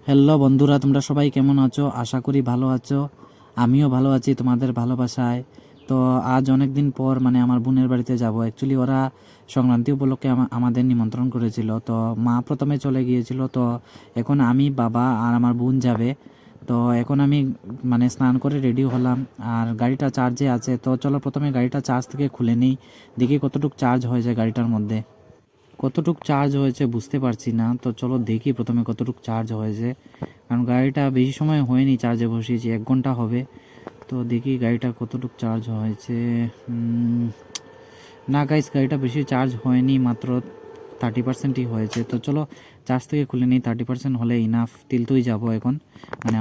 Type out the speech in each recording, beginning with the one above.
Hello বন্ধুরা, তোমরা সবাই কেমন আছো? আশা করি ভালো আছো। আমিও ভালো আছি তোমাদের ভালোবাসায়। তো আজ অনেক দিন পর আমার বোনের বাড়িতে যাব। অ্যাকচুয়ালি ওরা সংক্রান্তি উপলক্ষে আমাদের নিমন্ত্রণ করেছিল। তো মা প্রথমে চলে গিয়েছিল। তো এখন আমি, বাবা আর আমার বোন যাবে। তো এখন আমি স্নান করে রেডি হলাম, আর গাড়িটা চার্জে আছে। তো চলো প্রথমে গাড়িটা চার্জ থেকে খুলে নিই, দেখি কতটুকু চার্জ হয়েছে গাড়িটার মধ্যে। কতটুক চার্জ হয়েছে বুঝতে পারছি না। তো চলো দেখি প্রথমে কতটুক চার্জ হয়েছে, কারণ গাড়িটা বেশি সময় হয়নি চার্জে বসিয়েছি, 1 ঘন্টা হবে। তো দেখি গাড়িটা কতটুক চার্জ হয়েছে। না গাইস, গাড়িটা বেশি চার্জ হয়নি, মাত্র 30%ই হয়েছে। তো চলো চার্জ থেকে খুলে নিই, 30% হলে ইনাফ। তিলতুই যাব এখন,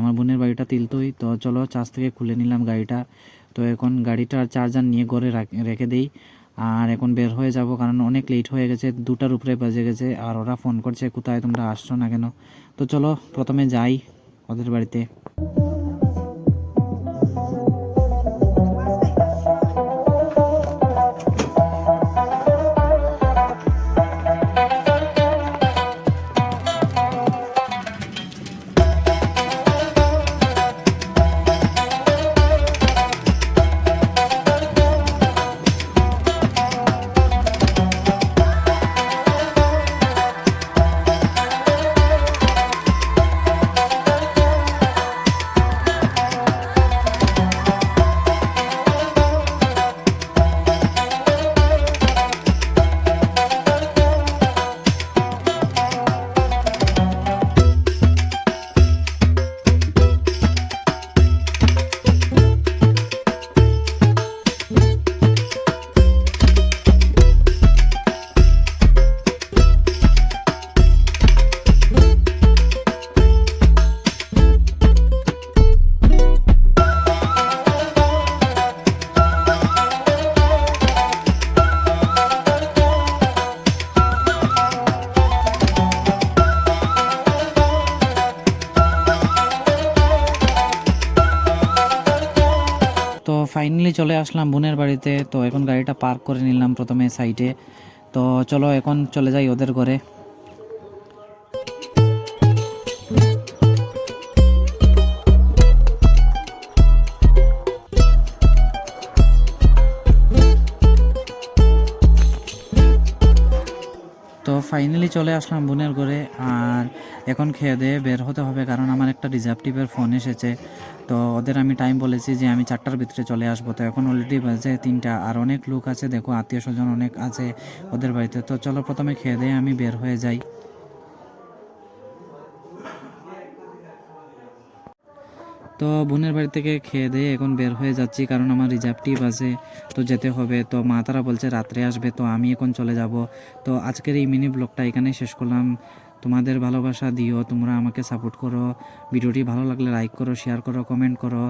আমার বোনের বাড়িটা তিলতুই। তো চলো চার্জ থেকে খুলে নিলাম গাড়িটা। তো এখন গাড়িটার চার্জার নিয়ে ঘরে রেখে দিই, আর এখন বের হয়ে যাব, কারণ অনেক লেট হয়ে গেছে, 2টার উপরে বাজে গেছে। আর ওরা ফোন করছে, কোথায় তোমরা আসছো না কেন? তো চলো প্রথমে যাই ওদের বাড়িতে। তো ফাইনালি চলে আসলাম বোনের বাড়িতে। তো এখন গাড়িটা পার্ক করে নিলাম প্রথমে সাইডে। তো চলো এখন চলে যাই ওদের ঘরে। তো ফাইনালি চলে আসলাম বোনের ঘরে, আর এখন খেয়ে দিয়ে বের হতে হবে, কারণ আমার একটা রিজার্ভটিভের ফোন এসেছে। তো ওদের আমি টাইম বলেছি যে আমি 4টার ভিতরে চলে আসবো। তো এখন অলরেডি বাজে 3টা, আর অনেক লোক আছে, দেখো আত্মীয় স্বজন অনেক আছে ওদের বাড়িতে। তো চলো প্রথমে খেয়ে দিয়ে আমি বের হয়ে যাই। তো বোনের বাড়ি থেকে খেয়ে দিয়ে এখন বের হয়ে যাচ্ছি, কারণ আমার রিজার্ভটিভ আছে, তো যেতে হবে। তো মা তারা বলছে রাত্রে আসবে, তো আমি এখন চলে যাব। তো আজকের এই মিনি ব্লগটা এখানেই শেষ করলাম। তোমাদের ভালোবাসা দিও, তোমরা আমাকে সাপোর্ট করো। ভিডিওটি ভালো লাগলে লাইক করো, শেয়ার করো, কমেন্ট করো।